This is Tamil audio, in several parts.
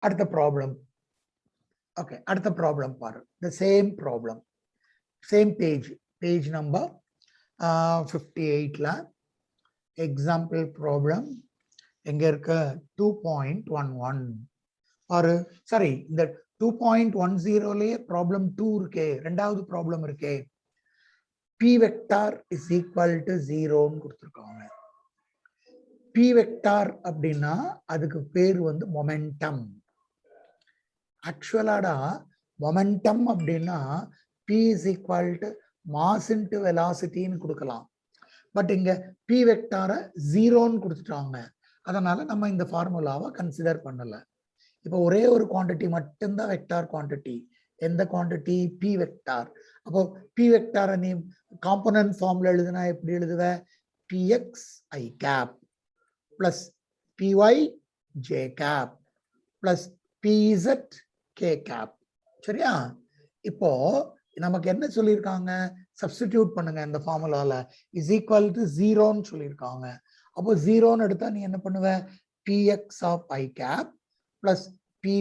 அடுத்த ப்ராப்ளம். ஓகே, அடுத்த ப்ராப்ளம் பாரு. the same problem, same page number 58ல எக்ஸாம்பிள் ப்ராப்ளம் எங்க இருக்கு? 2.11 பாரு. சரி, இந்த 2.10லயே ப்ராப்ளம் 2 இருக்கே, ரெண்டாவது ப்ராப்ளம் இருக்கே. p vector is equal to 0ன்னு கொடுத்துருக்காங்க. p வெக்டார் அப்படின்னா அதுக்கு பேர் வந்து மொமெண்டம். ஆக்சுவலாடா மொமெண்டம் அப்படின்னா p is equal to mass into வெலாசிட்டின்னு கொடுக்கலாம். பட் இங்க p வெக்டாரை 0ன்னு கொடுத்துட்டாங்க. அதனால நம்ம இந்த ஃபார்முலாவை கன்சிடர் பண்ணல. இப்போ ஒரே ஒரு குவாண்டிட்டி மட்டும்தான் வெக்டார் குவாண்டிட்டி. எந்த குவாண்டிட்டி? p vector. அப்போ p வெக்டாரை நீ காம்போனன்ட் ஃபார்ம்ல எழுதுனா எப்படி எழுதுவ? px i cap plus py j cap plus pz k cap. சரியா? இப்போ நமக்கு என்ன சொல்லியிருக்காங்க? சப்ஸ்டிடியூட் பண்ணுங்க இந்த ஃபார்முலால. இஸ் ஈக்குவல் டு 0ன்னு சொல்லியிருக்காங்க. அப்போ 0ன்னு எடுத்தா நீ என்ன பண்ணுவ? px of i cap plus py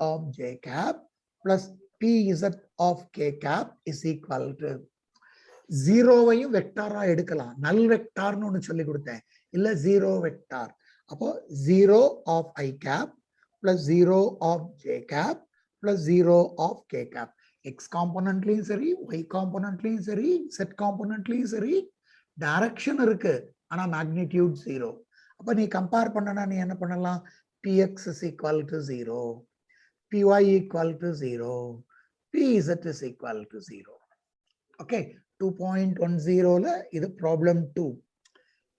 of j cap plus pz of k cap is equal to 0வையும் வெக்டாரா எடுக்கலாம். நல் வெக்டார்னு ஒன்று சொல்லி கொடுத்தேன் இல்ல, 0 வெக்டார். அப்போ 0 of i cap plus 0 of j cap plus 0 of k cap. x காம்போனன்ட்லயும் சரி, y காம்போனன்ட்லயும் சரி, z காம்போனன்ட்லயும் சரி டைரக்ஷன் இருக்கு, ஆனா மேக்னிடியூட் 0. அப்ப நீ கம்பேர் பண்ணனா நீ என்ன பண்ணலாம்? px is equal to 0, py equal to 0, pz is equal to 0. Okay, 2.10ல இது ப்ராப்ளம் 2.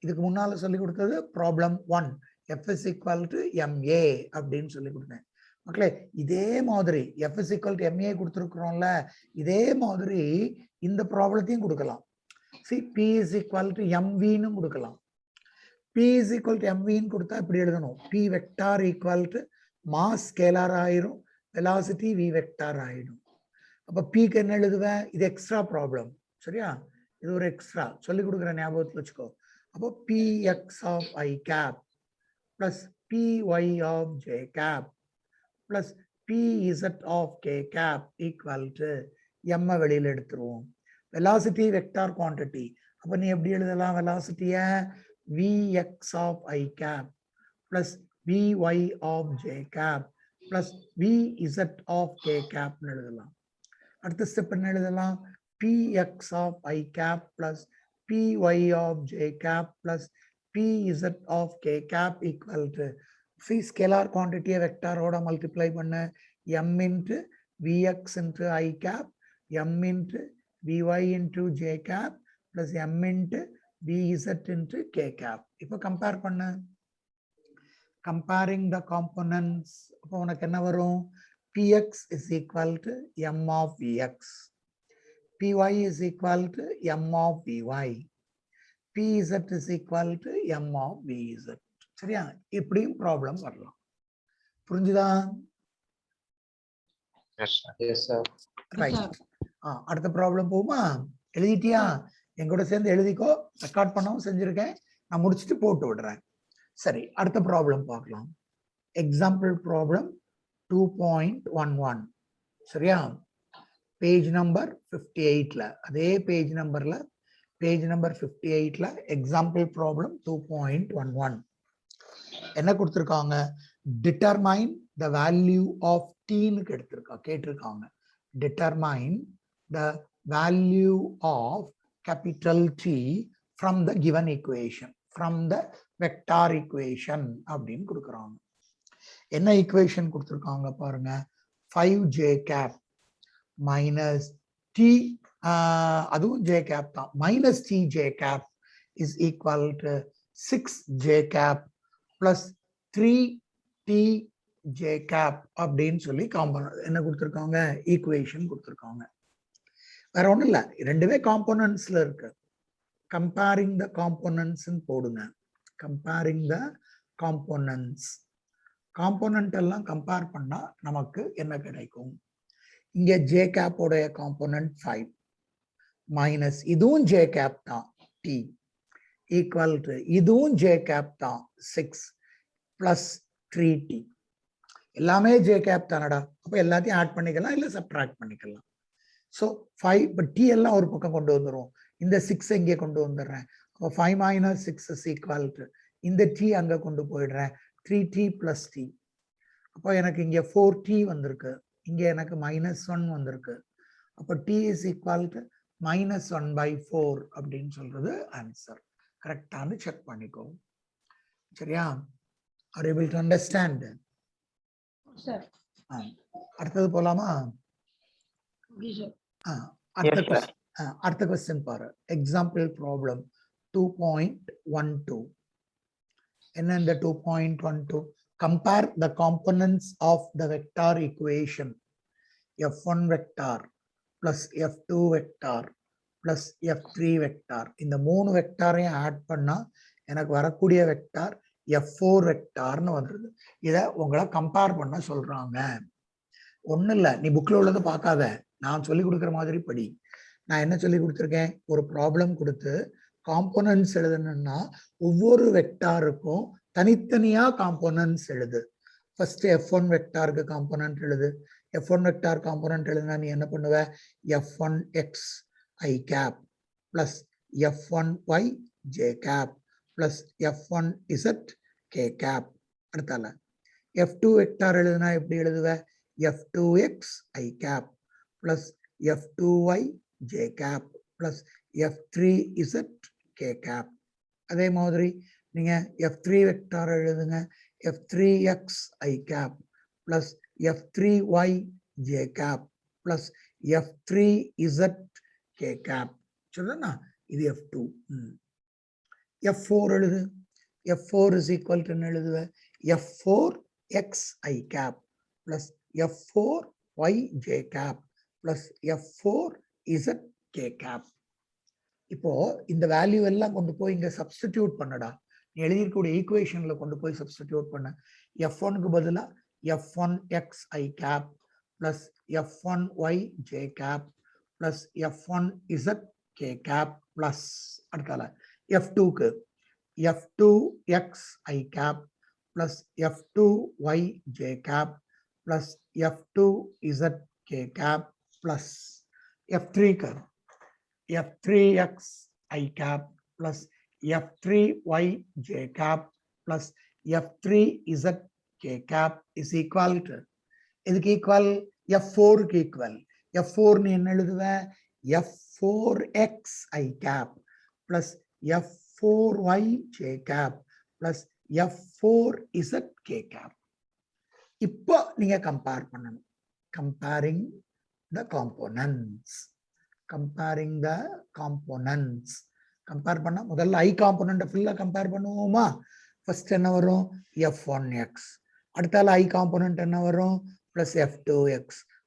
இதுக்கு முன்னால சொல்லி கொடுத்தது problem 1, f is equal to ma அப்படின்னு சொல்லி கொடுத்தேன். மக்களே, இதே மாதிரி f is equal to ma கொடுத்துருக்குறோம்ல, இதே மாதிரி இந்த ப்ராப்ளத்தையும் கொடுக்கலாம். see, p is equal to mvன்னு கொடுக்கலாம். p is equal to mvன்னு கொடுத்தா இப்படி எழுதணும். p vector equal to mass scalar ஆயிரும், வெலாசிட்டி v வெக்டார் ஆயிடும். அப்ப pக்கு என்ன எழுதுவேன்? இது எக்ஸ்ட்ரா ப்ராப்ளம். சரியா? இது ஒரு எக்ஸ்ட்ரா சொல்லி கொடுக்குற ஞாபகத்தில் வச்சுக்கோ. அப்போ px of i cap plus py of j cap plus pz of k cap equal to m வெளியில எடுத்துருவோம். Velocity vector quantity. அப்ப நீ எப்படி எழுதலாம் வெலாசிட்டிய? vx of i cap plus vy of j cap plus vz of k cap எழுதலாம். அடுத்த ஸ்டெப் என்ன எழுதலாம்? px of i cap plus py of j cap plus pz of k cap equal to see scalar quantity வெக்டாரோட மல்டிப்ளை பண்ண m into vx into i cap, m into vy into j cap plus m into vz into k cap. இப்போ கம்பேர் பண்ண, comparing the components, அப்போ உனக்கு என்ன வரும்? px is equal to m of vx, py is equal to m of vy, pz is equal to m of vz. சரியா? இப்படியும் ப்ராப்ளம் வரலாம். புரிஞ்சுதா? ரைட். அடுத்த ப்ராப்ளம் போகுமா? எழுதிட்டியா? எங்கூட சேர்ந்து எழுதிக்கோ. ரெக்கார்ட் பண்ணவும் செஞ்சிருக்கேன், நான் முடிச்சுட்டு போட்டு விடுறேன். சரி, அடுத்த ப்ராப்ளம் பார்க்கலாம். Example problem 2.11. சரியா? பேஜ் நம்பர் 58ல, அதே பேஜ் நம்பர்ல, பேஜ் நம்பர் 58ல எக்ஸாம்பிள் ப்ராப்ளம் 2.11 என்ன கொடுத்திருக்காங்க? டிட்டர்மைன் த வேல்யூ ஆஃப் tன்னு கேட்டிருக்காங்க. Determine the value of capital T from the given equation, from the vector equation அப்படின்னு கொடுக்குறாங்க. என்ன ஈக்குவேஷன் கொடுத்துருக்காங்க பாருங்க? 5j cap மைனஸ் t, அதுவும் j cap தான், minus tj cap is equal to 6j cap plus 3tj cap அப்படின்னு சொல்லி என்ன கொடுத்துருக்காங்க? ஈக்குவேஷன் கொடுத்துருக்காங்க. வேற ஒண்ணும் இல்ல, ரெண்டுமே காம்போனன்ட்ஸ்ல இருக்கு. கம்பேரிங் த காம்போனன்ட்ஸ் போடுங்க. கம்பேரிங் த காம்போனன்ட்ஸ், காம்போனன்ட் எல்லாம் கம்பேர் பண்ணா நமக்கு என்ன கிடைக்கும்? இங்க j cap உடைய காம்போனன்ட் 5 மைனஸ் இதுவும் j cap தான் t ஈக்குவல் டு இதுவும் j cap தான் 6 பிளஸ் 3t. எல்லாமே ஜே கேப் தானடா, அப்போ எல்லாத்தையும் ஆட் பண்ணிக்கலாம் இல்லை சப்ட்ராக்ட் பண்ணிக்கலாம். ஸோ 5 இப்போ டி எல்லாம் ஒரு பக்கம் கொண்டு வந்துடும், இந்த 6 இங்கே கொண்டு வந்துடுறேன். அப்போ 5 minus 6 is equal to இந்த டி அங்கே கொண்டு போயிடுறேன், 3t plus t. அப்போ எனக்கு இங்கே 4t வந்திருக்கு, இங்கே எனக்கு -1 வந்திருக்கு. அப்போ t is equal to -1/4 அப்படின்னு சொல்றது ஆன்சர். கரெக்டானு செக் பண்ணிக்கோ. சரியா? Are you able to understand? Sir. அடுத்தது போலாமா? Yes, sir. அடுத்த கொஸ்டின் பாரு. Example problem 2.12. என்ன இந்த 2.12? Compare the components of the vector equation f1 vector plus f2 vector plus f3 vector. இந்த 3 வெக்டாரையும் ஆட் பண்ணா எனக்கு வரக்கூடிய வெக்டார் f4 வெக்டார்னு வந்துருது. இதை உங்களை கம்பேர் பண்ண சொல்றாங்க. ஒன்றும் இல்லை, நீ புக்கில் உள்ளதை பார்க்காத, நான் சொல்லி கொடுக்குற மாதிரி படி. நான் என்ன சொல்லி கொடுத்துருக்கேன், ஒரு ப்ராப்ளம் கொடுத்து காம்போனன்ட்ஸ் எழுதணும்னா ஒவ்வொரு வெக்டாருக்கும் தனித்தனியா காம்போனன்ட்ஸ் எழுது. ஃபர்ஸ்ட் f1 வெக்டாருக்கு காம்போனன்ட் எழுது. f1 வெக்டார் காம்போனன்ட் எழுதுனா நீ என்ன பண்ணுவ, f1x i cap plus f1y j cap plus f1z k cap. அடுத்தால f2 வெக்டார் எழுதுனா எப்படி எழுதுவ, f2x i cap plus f2y j cap plus f3z k cap. அதே மாதிரி நீங்க f3 வெக்டார் எழுதுங்க, f3x i cap plus f3y j cap plus f3z k cap. சொல்லுனா இது f2. f4 எழுது, f4 is equal to எழுதுவ f4x i cap plus f4y j cap plus f4z k cap. இப்போ இந்த வேல்யூ எல்லாம் கொண்டு போய் இங்க சப்ஸ்டிடியூட் பண்ணடா. நீ எழுதியிருக்கக்கூடிய ஈக்குவேஷன்ல கொண்டு போய் சப்ஸ்டிடியூட் பண்ண. f1க்கு பதிலா f1x i cap plus f1y j cap plus f1z k cap plus அடுத்தால f2க்கு f2x i cap plus f2y j cap plus f2z k cap plus f3க்கு f3x i cap plus f3y j cap plus f3z k cap is equal to இதுக்கு ஈக்குவல் f4க்கு ஈக்குவல். f4 நீ என்ன எழுதுவ, f4x i cap plus f4y j cap plus f4z k cap. இப்போ நீங்க கம்பேர் பண்ணணும். கம்பேரிங் த காம்போனன்ட்ஸ். கம்பேரிங் த காம்போனன்ட்ஸ். கம்பேர் பண்ணா முதல்ல ஐ காம்போனன்ட் ஃபுல்லா கம்பேர் பண்ணுவோமா. ஃபர்ஸ்ட் என்ன வரும், f1x. அடுத்தால ஐ காம்போனன்ட் என்ன வரும், பிளஸ் f2x.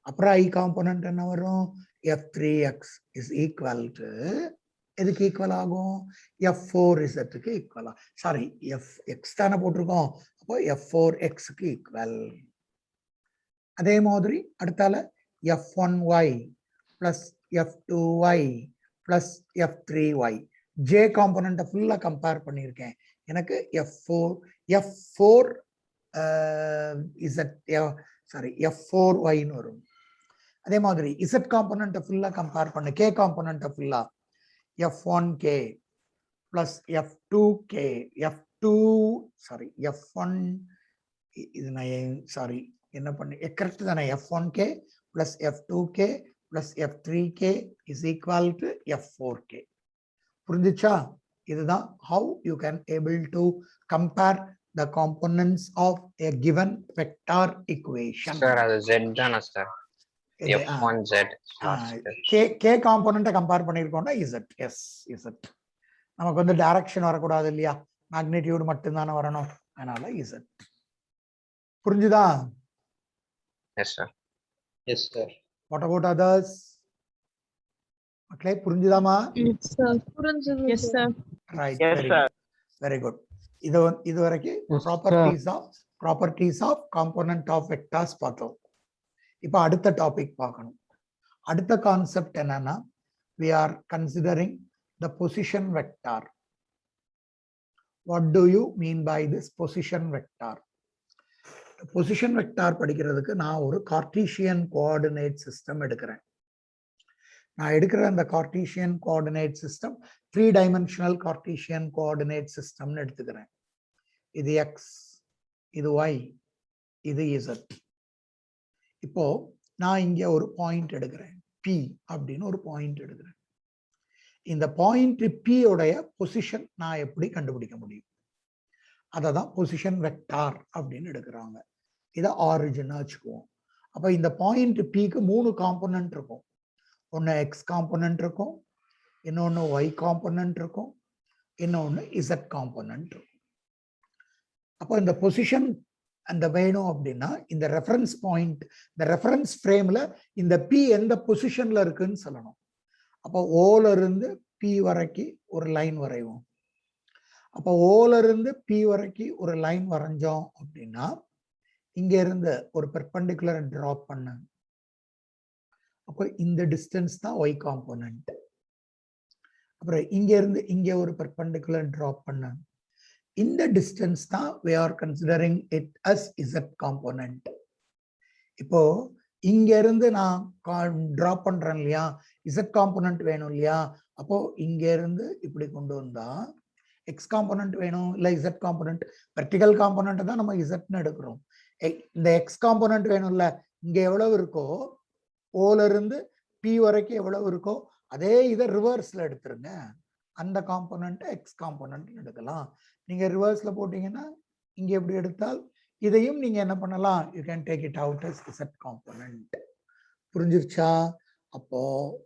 அப்புறம் ஐ காம்போனன்ட் என்ன வரும், f3x இஸ் ஈக்குவல் டு எதுக்கு ஈக்குவல் ஆகும், f4zக்கு ஈக்குவலா, சாரி fx தானே போட்டிருக்கோம், அப்போ f4xக்கு ஈக்குவல். அதே மாதிரி அடுத்தால f1y plus f2y plus f3y. j component ஃபுல்லா கம்பேர் பண்ணியிருக்கேன். எனக்கு f4 f4y வரும். அதே மாதிரி z காம்போனன்ட் ஃபுல்லா கம்பேர் பண்ணு, k காம்போனன்ட் ஃபுல்லா f1k plus f2k f1 இது நான் சாரி என்ன பண்ணு கரெக்ட் தானே, f1k plus f2k plus f3k is equal to f4k. புரிஞ்சுச்சா? இதுதான் how you can able to compare the components of a given vector equation. Sir, அது z தானா sir? f1z k component compare பண்ணிருக்கோம்னா z. Yes z. நமக்கு வந்து டைரக்ஷன் வரக்கூடாது இல்லையா, மேக்னிட்யூட் மட்டும் தானே வரணும், அதனால z. புரிஞ்சுதா? Yes sir. Yes sir. What about others? மக்களே புரிஞ்சுதாமா? Yes, sir. புரிஞ்சது. Yes, sir. Right, Yes, very sir. Good, very good. இது வரைக்கும் Yes, properties of component of vectors பார்த்தோம். இப்போ அடுத்த டாபிக் பார்க்கணும். அடுத்த கான்செப்ட் என்னன்னா, we are considering the position vector. What do you mean by this position vector? Position vector படிக்கிறதுக்கு நான் ஒரு கார்ட்டீசியன் கோஆர்டினேட் சிஸ்டம் எடுக்கிறேன். நான் எடுக்கிற அந்த Cartesian coordinate system 3 dimensional Cartesian coordinate சிஸ்டம்னு எடுத்துக்கிறேன். இது எக்ஸ், இது ஒய், இது இசட். இப்போ நான் இங்க ஒரு பாயிண்ட் எடுக்கிறேன், பி அப்படின்னு ஒரு பாயிண்ட் எடுக்கிறேன். இந்த பாயிண்ட் பி உடைய பொசிஷன் நான் எப்படி கண்டுபிடிக்க முடியும்? அதை தான் பொசிஷன் வெக்டார் அப்படின்னு எடுக்கிறாங்க. இதை ஆரிஜின் வச்சுக்குவோம். அப்ப இந்த பாயிண்ட் பிக்கு 3 காம்போனன்ட் இருக்கும். ஒன்று எக்ஸ் காம்போனன்ட் இருக்கும், இன்னொன்று ஒய் காம்போனன்ட் இருக்கும், இன்னொன்று இசட் காம்போனன்ட் இருக்கும். அப்போ இந்த பொசிஷன் அந்த வேணும் அப்படின்னா இந்த ரெஃபரன்ஸ் பாயிண்ட், இந்த ரெஃபரன்ஸ் ஃப்ரேம்ல இந்த பி எந்த பொசிஷன்ல இருக்குன்னு சொல்லணும். அப்போ ஓல இருந்து பி வரைக்கும் ஒரு லைன் வரைவோம். அப்போ ஓல இருந்து பி வரைக்கும் ஒரு லைன் வரைஞ்சோம் அப்படின்னா இங்க இருந்து ஒரு பெர்பெண்டிகுலர் டிராப் பண்ண, அப்போ இந்த டிஸ்டன்ஸ் தான் ஒய் காம்போனன்ட். அப்புறம் இங்க இருந்து இங்க ஒரு பெர்பெண்டிகுலர் டிராப் பண்ண, இந்த டிஸ்டன்ஸ் தான் we are considering it as z component. இப்போ இங்க இருந்து நான் டிராப் பண்றேன் இல்லையா, z காம்போனன்ட் வேணும் இல்லையா, அப்போ இங்க இருந்து இப்படி கொண்டு வந்தா எக்ஸ் காம்போனன்ட் வேணும் இல்ல z காம்போனன்ட், வெர்டிகல் காம்போனன்ட் தான் நம்ம zன்னு எடுக்கிறோம். இந்த எக்ஸ் காம்போனன்ட் வேணும்ல, இங்க எவ்வளவு இருக்கோ ஓல இருந்து பி வரைக்கும் எவ்வளவு இருக்கோ அதே இதை ரிவர்ஸ்ல எடுத்துருங்க. அந்த காம்போனன்ட் எக்ஸ் காம்போனன்ட் எடுக்கலாம். நீங்க ரிவர்ஸ்ல போட்டீங்கன்னா இங்க எப்படி எடுத்தால் இதையும் நீங்க என்ன பண்ணலாம், you can take it out as z component. புரிஞ்சிருச்சா? அப்போ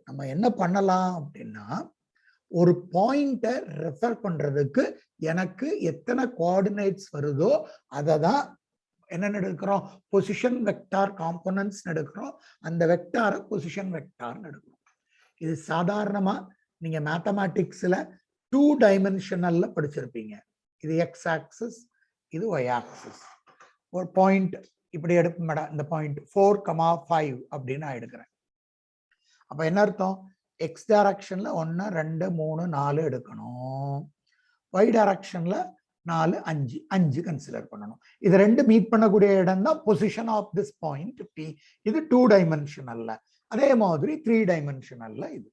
நம்ம என்ன பண்ணலாம் அப்படின்னா, ஒரு பாயிண்ட ரெஃபர் பண்றதுக்கு எனக்கு எத்தனை கோஆர்டினேட்ஸ் வருதோ அதை தான் என்ன எடுக்கிறோம், பொசிஷன் வெக்டார் காம்போனன்ட்ஸ் எடுக்கிறோம். அந்த வெக்டாரை பொசிஷன் வெக்டார்னு எடுக்கிறோம். இது சாதாரணமா நீங்க மேத்தமேட்டிக்ஸ்ல 2 டைமென்ஷனல்ல படிச்சிருப்பீங்க. இது எக்ஸ் ஆக்சிஸ், இது ஒய் ஆக்சிஸ். ஒரு பாயிண்ட் இப்படி எடுப்போம் மேடம், இந்த பாயிண்ட் 4,5 அப்படின்னு நான் எடுக்கிறேன். அப்ப என்ன அர்த்தம், எக்ஸ் டைரக்ஷன்ல 1 2 3 4 எடுக்கணும், ஒய் டைரக்ஷன்ல 4 5 5 கன்சிடர் பண்ணணும். இது ரெண்டு மீட் பண்ணக்கூடிய இடம் தான் position of this point P. இது 2 டைமென்ஷனல்ல. அதே மாதிரி 3 டைமென்ஷனல்ல இது.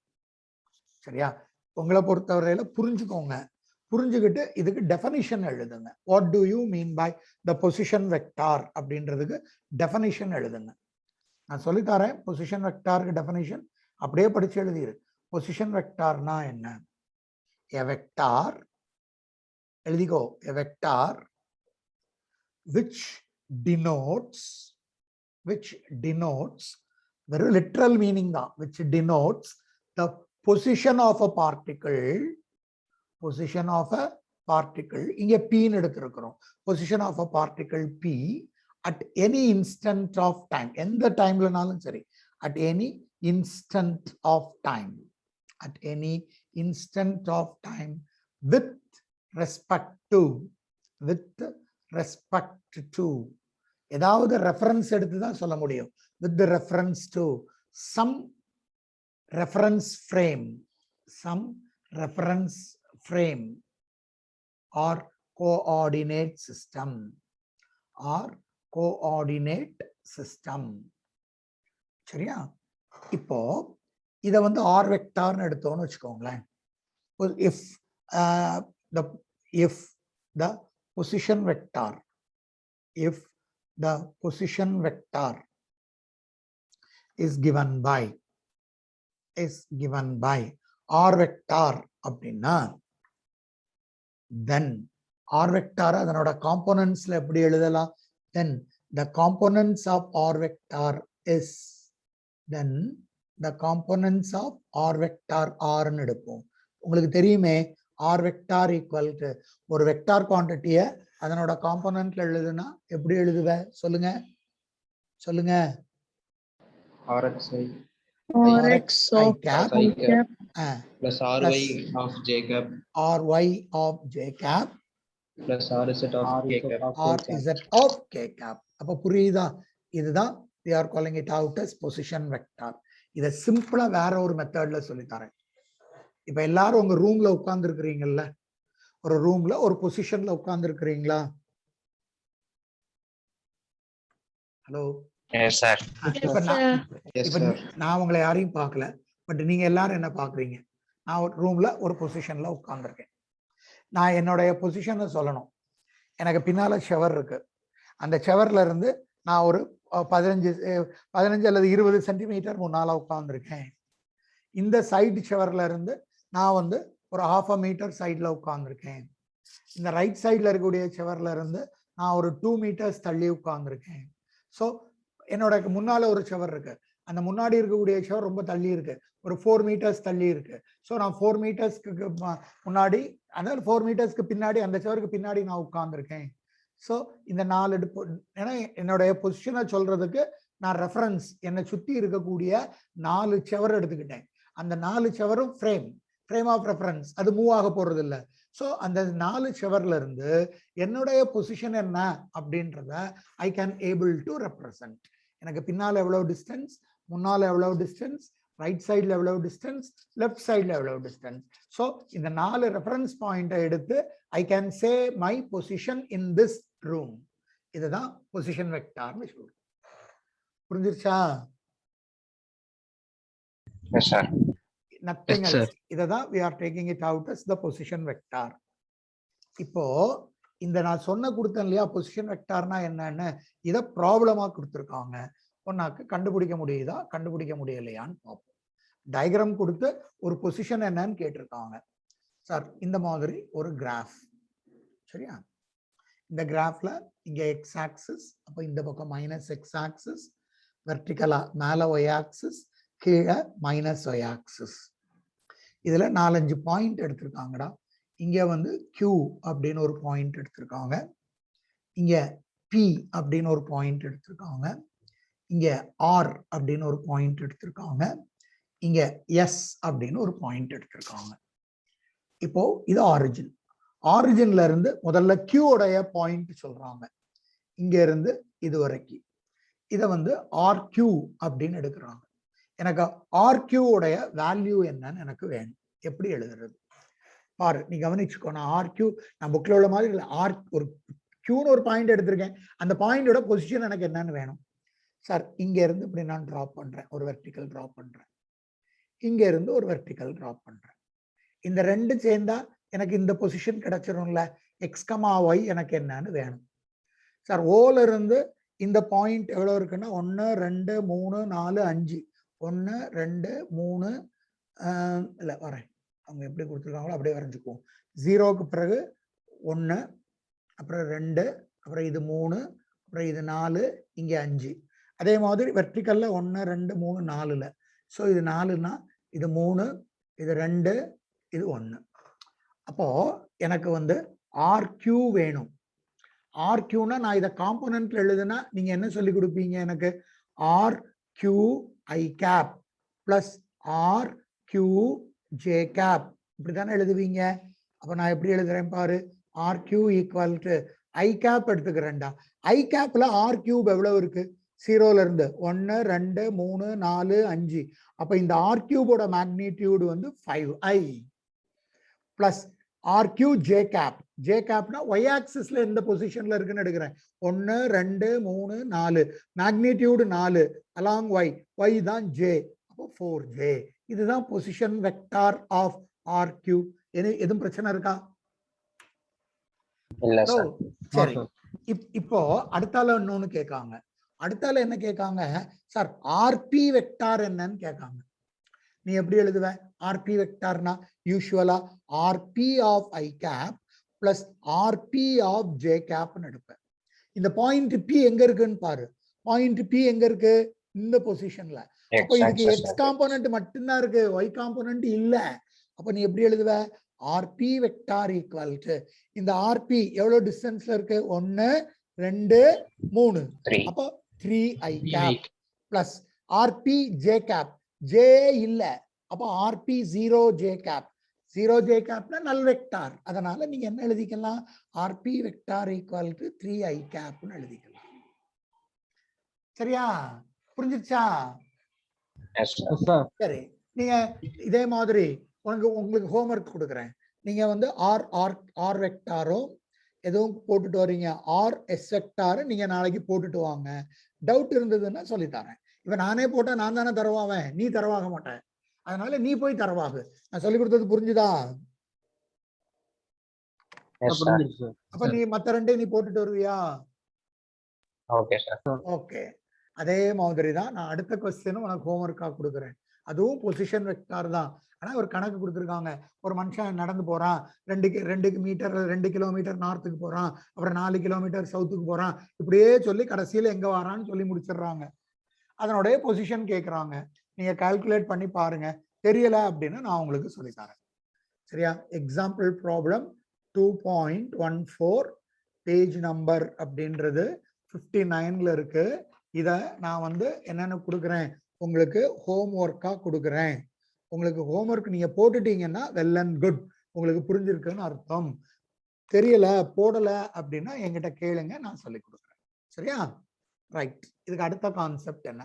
சரியா? உங்களை பொறுத்தவரையில புரிஞ்சுக்கோங்க. புரிஞ்சுக்கிட்டு இதுக்கு டெஃபனிஷன் எழுதுங்க. What do you mean by the position vector அப்படின்றதுக்கு டெஃபனிஷன் எழுதுங்க. நான் சொல்லித்தரேன் பொசிஷன் வெக்டாருக்கு டெஃபனிஷன், அப்படியே படிச்சு எழுதிரு. பொசிஷன் வெக்டார்னா என்ன? எ வெக்டார், எழுதிக்கோ, எ வெக்டார் which denotes வெறும் லிட்ரல் மீனிங் தான், which denotes the position of a particle, position of a particle, இங்க p ன்னு எடுத்திருக்கிறோம், position of a particle p at any instant of time, எந்த டைம்லனாலும் சரி, at any instant of time, at any instant of time with respect to ஏதாவது ரெஃபரன்ஸ் எடுத்து தான் சொல்ல முடியும். with the reference to some reference frame or coordinate system. சரியா? இப்போ இத வந்து ஆர் வெக்டார்னு எடுத்தோம்னு வச்சுக்கோங்களேன். if the position vector is given by r vector அப்படின்னா, then r vector அதனோட காம்போனன்ட்ஸ்ல எப்படி எழுதலாம்? then the components of r vector is, then the components of r vector r ன்னு எடுப்போம். உங்களுக்கு தெரியுமே, r vector equal to ஒரு வெக்டார் குவாண்டிட்டியை அதனோட காம்போனன்ட்ல எழுதுனா எப்படி எழுதுவ? சொல்லுங்க. RXi Rx I of cap I cap plus plus RY of J cap ry of j cap plus RZ of K cap. RZ of k cap. அப்ப புரியுதா? இதுதான் we are calling it out as position vector. இத சிம்பிளா வேற ஒரு மெத்தட்ல சொல்லி தரேன். இப்ப எல்லாரும் உங்க ரூம்ல உட்கார்ந்து இருக்கிறீங்கல்ல, ஒரு ரூம்ல ஒரு பொசிஷன்ல உட்கார்ந்து இருக்கிறீங்களா? Hello Yes, sir. இப்ப Yes, இப்ப sir. நான் உங்களை யாரையும் பார்க்கல, பட் நீங்க எல்லாரும் என்ன பாக்குறீங்க? நான் ஒரு ரூம்ல ஒரு பொசிஷன்ல உட்கார்ந்துருக்கேன். நான் என்னுடைய பொசிஷனை சொல்லணும். எனக்கு பின்னால ஷவர் இருக்கு. அந்த ஷவர்ல இருந்து நான் ஒரு 15 அல்லது 20 சென்டிமீட்டர் முன்னால உட்கார்ந்துருக்கேன். இந்த சைடு ஷவர்ல இருந்து நான் வந்து ஒரு 1/2 மீட்டர் சைட்ல உட்கார்ந்துருக்கேன். இந்த ரைட் சைட்ல இருக்கக்கூடிய ஷவர்ல இருந்து நான் ஒரு 2 மீட்டர்ஸ் தள்ளி உட்கார்ந்துருக்கேன். ஸோ என்னோட முன்னால ஒரு ஷவர் இருக்கு. அந்த முன்னாடி இருக்கக்கூடிய ஷவர் ரொம்ப தள்ளி இருக்கு, ஒரு 4 மீட்டர்ஸ் தள்ளி இருக்கு. ஸோ நான் 4 மீட்டர்ஸ்க்கு முன்னாடி, அதாவது 4 மீட்டர்ஸ்க்கு பின்னாடி, அந்த ஷவருக்கு பின்னாடி நான் உட்கார்ந்துருக்கேன். ஸோ இந்த 4 ஏன்னா என்னுடைய பொசிஷனை சொல்றதுக்கு நான் ரெஃபரன்ஸ் என்னை சுத்தி இருக்கக்கூடிய 4 ஷவர் எடுத்துக்கிட்டேன். அந்த 4 ஷவரும் ஃப்ரேம் ஆஃப் ரெஃபரன்ஸ், அது மூவ் ஆக போறது இல்லை. ஸோ அந்த 4 ஷவர்ல இருந்து என்னுடைய பொசிஷன் என்ன அப்படின்றத I can able to represent. எனக்கு பின்னால எவ்வளவு டிஸ்டன்ஸ், முன்னால எவ்வளவு டிஸ்டன்ஸ், ரைட் சைட்ல எவ்வளவு டிஸ்டன்ஸ், லெஃப்ட் சைட்ல எவ்வளவு டிஸ்டன்ஸ். ஸோ இந்த 4 ரெஃபரன்ஸ் பாயிண்டை எடுத்து I can say my position in this room. இதுதான் பொசிஷன் வெக்டார்னு சொல்றோம். புரிஞ்சிருச்சா? Yes, sir. Nothing Yes, else. sir. இததான் we are taking it out as the position vector. இப்போ இந்த நான் சொன்ன கொடுத்தேன் இல்லையா பொசிஷன் வெக்டார்னா என்னன்னு, இதை ப்ராப்ளமா கொடுத்துருக்காங்க. ஒன்னாக்கு கண்டுபிடிக்க முடியுதா கண்டுபிடிக்க முடியலையான்னு பார்ப்போம். டயக்ராம் கொடுத்து ஒரு பொசிஷன் என்னன்னு கேட்டிருக்காங்க. சார் இந்த மாதிரி ஒரு கிராஃப், சரியா? இந்த கிராஃப்ல இங்க எக்ஸ் ஆக்சிஸ், அப்ப இந்த பக்கம் மைனஸ் எக்ஸ் ஆக்சிஸ், வெர்டிகலா மேல ஒய் ஆக்சிஸ், கீழே மைனஸ் ஒய் ஆக்சிஸ். இதுல 4-5 பாயிண்ட் எடுத்திருக்காங்கடா. இங்க வந்து Q அப்படின்னு ஒரு பாயிண்ட் எடுத்திருக்காங்க, இங்க P அப்படின்னு ஒரு பாயிண்ட் எடுத்திருக்காங்க, இங்க R அப்படின்னு ஒரு பாயிண்ட் எடுத்திருக்காங்க, இங்க S அப்படின்னு ஒரு பாயிண்ட் எடுத்திருக்காங்க. இப்போ இது ஆரிஜின். ஆரிஜின்ல இருந்து முதல்ல Q உடைய பாயிண்ட் சொல்றாங்க, இங்க இருந்து இது வரைக்கும். இதை வந்து RQ அப்படின்னு எடுக்கிறாங்க. எனக்கு RQ உடைய வேல்யூ என்னன்னு எனக்கு வேணும். எப்படி எழுதுறது பாரு, நீ கவனிச்சுக்கோ. நான் RQ நான் புக்ல உள்ள மாதிரி இல்லை, ஒரு Qன்னு ஒரு பாயிண்ட் எடுத்திருக்கேன். அந்த பாயிண்டோட பொசிஷன் எனக்கு என்னன்னு வேணும். சார் இங்க இருந்து இப்படி நான் டிராப் பண்றேன், ஒரு வெர்டிக்கல் டிராப் பண்றேன், இங்க இருந்து ஒரு வெர்டிக்கல் டிராப் பண்றேன். இந்த ரெண்டு சேர்ந்தா எனக்கு இந்த பொசிஷன் கிடைச்சிரும்ல. எக்ஸ் கமா ஒய் எனக்கு என்னன்னு வேணும். சார் ஓல இருந்து இந்த பாயிண்ட் எவ்வளவு இருக்குன்னா 1 2 3 4 5, 1 2 3 இல்லை வரேன், அவங்க எப்படி கொடுத்துருக்காங்களோ அப்படியே வரைஞ்சுக்குவோம். 0க்கு பிறகு 1, அப்புறம் 2, அப்புறம் இது 3, அப்புறம் இது 4, இங்க 5. அதே மாதிரி வெர்டிக்கல்ல 1 2 3 4ல. ஸோ இது 4னா இது 3, இது 2, இது 1. அப்போ எனக்கு வந்து RQ வேணும். RQனா நான் இதை காம்போனன்ட்ல எழுதுனா நீங்க என்ன சொல்லி கொடுப்பீங்க எனக்கு? RQI cap plus RQJ cap, இப்படித்தானே எழுதுவீங்க. அப்ப நான் எப்படி எழுதுறேன் பாரு, RQ equal to I cap எடுத்துக்கிறேன்டா. I கேப்ல R கியூப் எவ்வளவு இருக்கு? 0ல இருந்து 1 2 3 4 5. அப்ப இந்த R கியூபோட மேக்னிடியூட் வந்து 5I plus RQ J cap. J கேப்னா Y ஆக்சிஸ்ல எந்த பொசிஷன்ல இருக்குன்னு எடுக்கிறேன். 1 2 3 4, மேக்னிடியூட் 4 அலாங் Y, Y தான் J, அப்போ 4J. இதுதான் பொசிஷன் வெக்டார் ஆஃப் RQ. எதுவும் பிரச்சனை இருக்கா? இல்ல சார். சரி, இப்போ அடுத்தால இன்னொன்னு கேட்காங்க. அடுத்தால என்ன கேட்காங்க? சார் RP வெக்டார் என்னன்னு கேட்காங்க. நீ எப்படி எழுதுவ? RP வெக்டார்னா யூசுவலா RP of I cap plus RP of J கேப்னு எடுப்பேன். இந்த பாயிண்ட் P எங்க இருக்குன்னு பாரு. பாயிண்ட் P எங்க இருக்கு? இந்த பொசிஷன்ல. அப்போ இதுக்கு எக்ஸ் காம்போனன்ட் மட்டும்தான் இருக்கு, Y காம்போனன்ட் இல்ல. அப்ப நீ எப்படி எழுதுவ? RP வெக்டார் ஈக்குவல் டு இந்த RP எவ்வளவு டிஸ்டன்ஸ்ல இருக்கு? 1 2 3, அப்போ 3I cap plus RP J cap. J இல்ல, அப்போ RP 0J கேப். 0J கேப்னா நல் வெக்டார். அதனால நீங்க என்ன எழுதிக்கலாம்? RP vector equal to 3I கேப்னு எழுதிக்கலாம். சரியா? புரிஞ்சிருச்சா? சரி, நீங்க இதே மாதிரி உங்களுக்கு ஹோம்ஒர்க் கொடுக்குறேன். நீங்க வந்து R வெக்டாரோ எதுவும் போட்டுட்டு வரீங்க, RS வெக்டார் நீங்க நாளைக்கு போட்டுட்டு வாங்க. டவுட் இருந்ததுன்னா சொல்லித்தரேன். இப்ப நானே போட்டா நான் தானே தரவாவேன், நீ தரவாக மாட்டேன். அதனால நீ போய் தரவாகு. நான் சொல்லி கொடுத்தது புரிஞ்சுதா? Yes, sir. அப்ப நீ மத்த ரெண்டையும் நீ போட்டுட்டு வருவியா? Okay, sir. ஓகே. அதே மாதிரி தான் நான் அடுத்த கொஸ்டினும் உனக்கு ஹோம்ஒர்க்கா கொடுக்குறேன். அதுவும் பொசிஷன் வெக்டார் தான். ஆனா ஒரு கணக்கு கொடுத்துருக்காங்க. ஒரு மனுஷன் நடந்து போறான், 2 மீட்டர் 2 கிலோமீட்டர் நார்த்துக்கு போறான், அப்புறம் 4 கிலோமீட்டர் சவுத்துக்கு போறான், இப்படியே சொல்லி கடைசியில எங்க வரான்னு சொல்லி முடிச்சிடுறாங்க. அதனுடைய பொசிஷன் கேட்குறாங்க. நீங்க கால்குலேட் பண்ணி பாருங்க. தெரியல அப்படின்னா நான் உங்களுக்கு சொல்லித்தரேன். சரியா? எக்ஸாம்பிள் ப்ராப்ளம் 2.14 பேஜ் நம்பர் அப்படின்றது 59ல இருக்கு. இத நான் வந்து என்னன்னு கொடுக்குறேன், உங்களுக்கு ஹோம் ஒர்க்கா கொடுக்குறேன். உங்களுக்கு ஹோம்ஒர்க் நீங்க போட்டுட்டீங்கன்னா வெல் அண்ட் குட், உங்களுக்கு புரிஞ்சிருக்குன்னு அர்த்தம். தெரியல போடல அப்படின்னா என்கிட்ட கேளுங்க, நான் சொல்லி கொடுக்குறேன். சரியா? ரைட். இதுக்கு அடுத்த கான்செப்ட் என்ன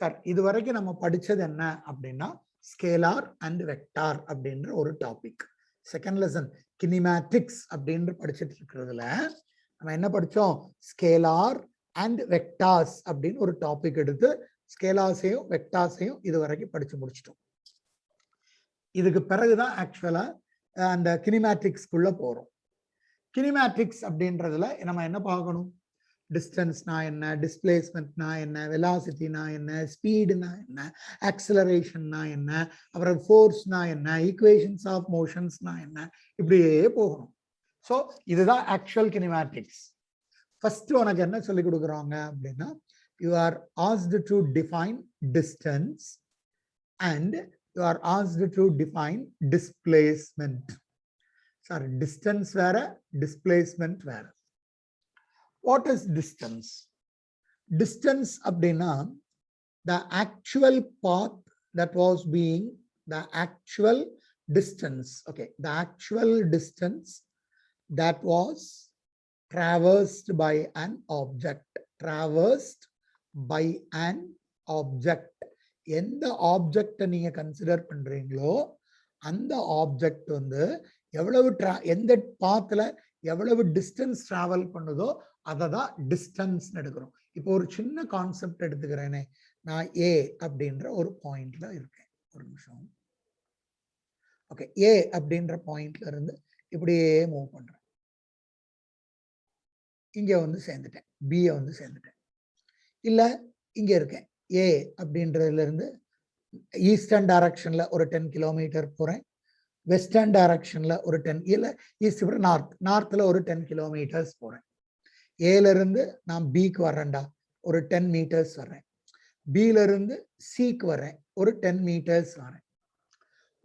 சார்? இது வரைக்கும் நம்ம படிச்சது என்ன அப்படின்னா ஸ்கேலார் அண்ட் வெக்டார் அப்படின்ற ஒரு டாபிக். செகண்ட் லெசன் கினிமேட்டிக்ஸ் அப்படின்னு படிச்சுட்டு இருக்கிறதுல நம்ம என்ன படிச்சோம்? ஸ்கேலார் அண்ட் வெக்டார்ஸ் அப்படின்னு ஒரு டாபிக் எடுத்து ஸ்கேலார்ஸையும் வெக்டார்ஸையும் இது வரைக்கும் படிச்சு முடிச்சிட்டோம். இதுக்கு பிறகுதான் ஆக்சுவலா அந்த கினிமேட்டிக்ஸ்குள்ள போறோம். கினிமேட்டிக்ஸ் அப்படின்றதுல நம்ம என்ன பார்க்கணும்? டிஸ்டன்ஸ்னா என்ன, டிஸ்பிளேஸ்மெண்ட்னா என்ன, வெலாசிட்டினா என்ன, ஸ்பீடுனா என்ன, ஆக்சலரேஷன்னா என்ன, அப்புறம் ஃபோர்ஸ்னா என்ன, ஈக்குவேஷன்ஸ் ஆஃப் மோஷன்ஸ்னா என்ன, இப்படியே போகணும். ஸோ இதுதான் ஆக்சுவல் கினிமேட்டிக்ஸ். ஃபர்ஸ்ட் உனக்கு என்ன சொல்லி கொடுக்குறாங்க அப்படின்னா, you are asked to define distance and you are asked to define displacement. Sorry, distance வேற, டிஸ்பிளேஸ்மெண்ட் வேற. What is distance? Distance அப்படின்னா the actual path that was being the actual distance. Okay, the actual distance that was traversed by an object. Traversed by an object. எந்த ஆப்ஜெக்ட் நீங்க கன்சிடர் பண்றீங்களோ அந்த ஆப்ஜெக்ட் வந்து எவ்வளவு எந்த பாத்துல எவ்வளவு டிஸ்டன்ஸ் டிராவல் பண்ணுதோ அதை தான் டிஸ்டன்ஸ் எடுக்கிறோம். இப்போ ஒரு சின்ன கான்செப்ட் எடுத்துக்கிறேனே, நான் ஏ அப்படின்ற ஒரு பாயிண்ட்ல இருக்கேன். ஒரு நிமிஷம். ஓகே, ஏ அப்படின்ற பாயிண்ட்ல இருந்து இப்படியே மூவ் பண்றேன். இங்க வந்து சேர்ந்துட்டேன், பியை வந்து சேர்ந்துட்டேன். இல்ல இங்க இருக்கேன், ஏ அப்படின்றதுல இருந்து ஈஸ்டர்ன் டைரக்ஷன்ல ஒரு 10 கிலோமீட்டர் போறேன், வெஸ்டர்ன் டைரக்ஷன்ல ஒரு 10, இல்ல ஈஸ்ட் நார்த்ல ஒரு 10 கிலோமீட்டர்ஸ் போறேன். ஏல இருந்து நான் பிக்கு வர்றேன்டா, ஒரு 10 மீட்டர்ஸ் வர்றேன். பில இருந்து சிக்கு வர்றேன், ஒரு 10 மீட்டர்ஸ் வரேன்.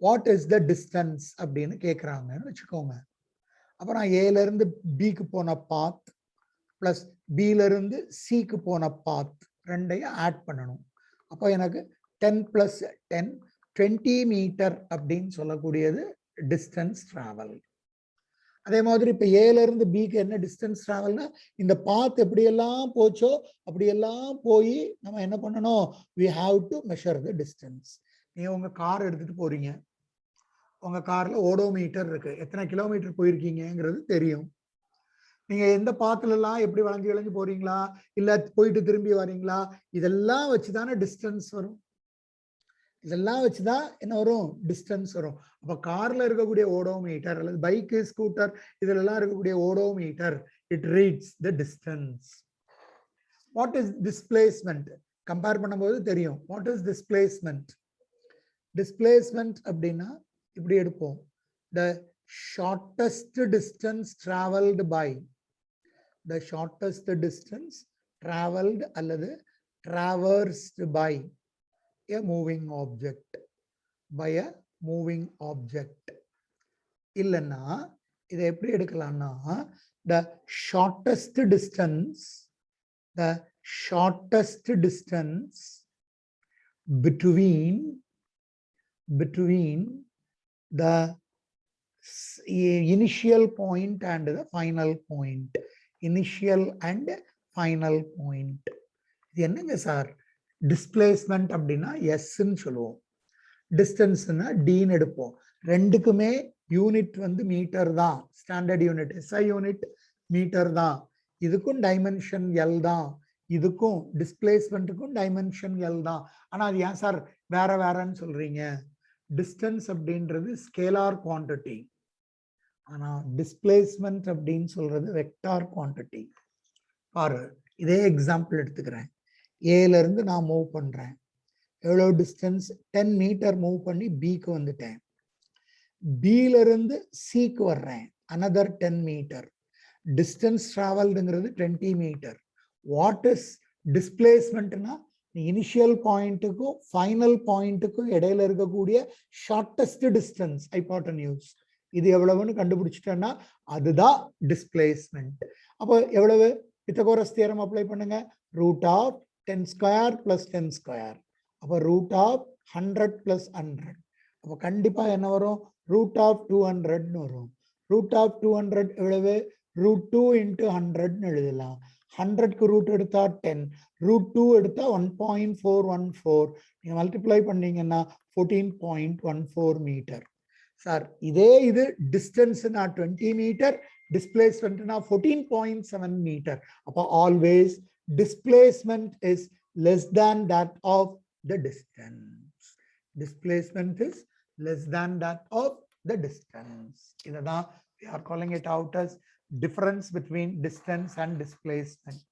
வாட் இஸ் த டிஸ்டன்ஸ் அப்படின்னு கேட்குறாங்கன்னு வச்சுக்கோங்க. அப்போ நான் ஏல இருந்து பிக்கு போன பாத் பிளஸ் பில இருந்து சிக்கு போன பாத் ரெண்டையும் ஆட் பண்ணணும். அப்போ எனக்கு 10 + 10 20 மீட்டர் அப்படின்னு சொல்லக்கூடியது டிஸ்டன்ஸ் டிராவல். அதே மாதிரி இப்போ ஏல இருந்து பிக்கு என்ன டிஸ்டன்ஸ் டிராவல்னா, இந்த பாத் எப்படியெல்லாம் போச்சோ அப்படியெல்லாம் போய் நம்ம என்ன பண்ணணும்? we have to measure the distance. நீங்க உங்க கார் எடுத்துட்டு போறீங்க, உங்க கார்ல ஓடோமீட்டர் இருக்கு, எத்தனை கிலோமீட்டர் போயிருக்கீங்கிறது தெரியும். நீங்க எந்த பாத்துல எல்லாம் எப்படி வளைஞ்சு போறீங்களா, இல்ல போயிட்டு திரும்பி வரீங்களா, இதெல்லாம் வச்சுதானே டிஸ்டன்ஸ் வரும். இதெல்லாம் வச்சுதான் என்ன வரும்? டிஸ்டன்ஸ் வரும். அப்ப கார்ல இருக்கக்கூடிய ஓடோமீட்டர் அல்லது பைக், ஸ்கூட்டர் இதெல்லாம் இருக்கக்கூடிய odometer, it reads the distance. What is displacement? Compare பண்ணும்போது தெரியும். What is displacement? டிஸ்பிளேஸ்மெண்ட் அப்படின்னா இப்படி எடுப்போம், the shortest distance traveled by, the shortest distance traveled அல்லது traversed by a moving object, by a moving object. இல்லைன்னா இதை எப்படி எடுக்கலாம்னா, the shortest distance between the initial point and the final point. Initial and final point. இது என்னங்க சார்? டிஸ்பிளேஸ்மெண்ட் அப்படின்னா எஸ்ன்னு சொல்லுவோம், டிஸ்டன்ஸ்னா டின்னு எடுப்போம். ரெண்டுக்குமே யூனிட் வந்து மீட்டர் தான், standard unit. SI unit meter தான். இதுக்கும் டைமென்ஷன் எல் தான், இதுக்கும் டிஸ்பிளேஸ்மெண்ட்டுக்கும் டைமென்ஷன் எல் தான். ஆனா அது ஏன் சார் வேற வேறன்னு சொல்றீங்க? டிஸ்டன்ஸ் அப்படின்றது ஸ்கேலார் குவான்டிட்டி, ஆனா டிஸ்பிளேஸ்மெண்ட் அப்படின்னு சொல்றது வெக்டார் குவான்டிட்டி. பாரு, இதே எக்ஸாம்பிள் எடுத்துக்கிறேன். ஏல இருந்து நான் மூவ் பண்றேன். எவ்வளவு டிஸ்டன்ஸ்? 10 மீட்டர் மூவ் பண்ணி பிக்கு வந்துட்டேன். பில இருந்து சிக்கு வர்றேன், அனதர் 10 மீட்டர். டிஸ்டன்ஸ் டிராவல்டுங்கிறது 20 மீட்டர். வாட் இஸ் டிஸ்பிளேஸ்மெண்ட்னா இனிஷியல் பாயிண்ட்டுக்கும் ஃபைனல் பாயிண்ட்டுக்கும் இடையில இருக்கக்கூடிய ஷார்டஸ்ட் டிஸ்டன்ஸ், ஹைபோட்டென்யூஸ். இது எவ்வளவுன்னு கண்டுபிடிச்சிட்டேன்னா அதுதான் டிஸ்பிளேஸ்மெண்ட். அப்போ எவ்வளவு? பித்தகோரஸ் தியரம் அப்ளை பண்ணுங்க. Root of 10 square plus 10 square. அப்போ ரூட் ஆஃப் 100 பிளஸ் 100. அப்போ கண்டிப்பா என்ன வரும்? ரூட் ஆஃப் 200ன்னு வரும். ரூட் ஆஃப் 200 எவ்வளவு? ரூட் 2 இன்ட்டு 100ன்னு எழுதலாம். 100க்கு ரூட் எடுத்தா 10, ரூட் 2 எடுத்தா 1.414. நீங்க மல்டிப்ளை பண்ணீங்கன்னா 14.14 மீட்டர். சார் இதே இது டிஸ்டன்ஸ்னா 20 மீட்டர், டிஸ்பிளேஸ்மெண்ட்னா 14.7 மீட்டர். அப்போ always displacement is less than that of the distance. Displacement is less than that of the distance. இததான் we are calling it out as difference between distance and displacement.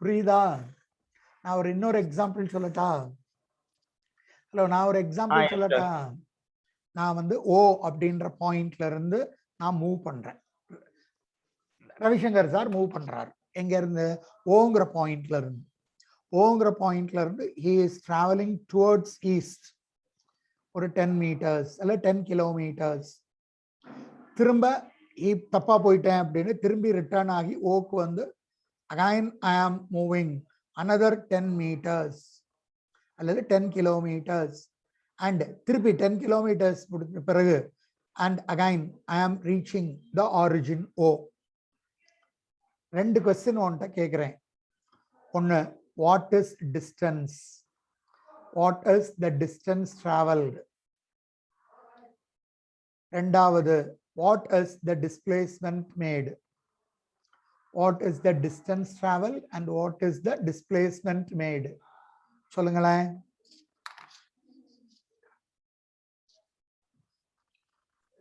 புரியுதா? நான் ஒரு இன்னொரு எக்ஸாம்பிள் சொல்லட்டா? ஹலோ, நான் ஒரு எக்ஸாம்பிள் சொல்லட்டா? நான் வந்து ஓ அப்படின்ற பாயிண்ட்ல இருந்து நான் மூவ் பண்றேன். ரவிசங்கர் சார் மூவ் பண்றாரு. எங்க இருந்து? ஓங்கிற பாயிண்ட்ல இருந்து. ஓங்கிற பாயிண்ட்ல இருந்து he is traveling towards east ஒரு 10 மீட்டர்ஸ் அல்ல 10 கிலோமீட்டர்ஸ். திரும்ப தப்பா போயிட்டேன் அப்படின்னு திரும்பி ரிட்டர்ன் ஆகி ஓக்கு வந்து again I am moving another 10 meters அல்லது 10 kilometers and திருப்பி 10 kilometers முடிஞ்ச பிறகு and again I am reaching the origin O. ரெண்டு क्वेश्चन உன்கிட்ட கேட்கிறேன். ஒன்னு, what is distance? What is the distance traveled? ரெண்டாவது, what is the displacement made? What is the distance traveled and what is the displacement made? சொல்லுங்களேன்.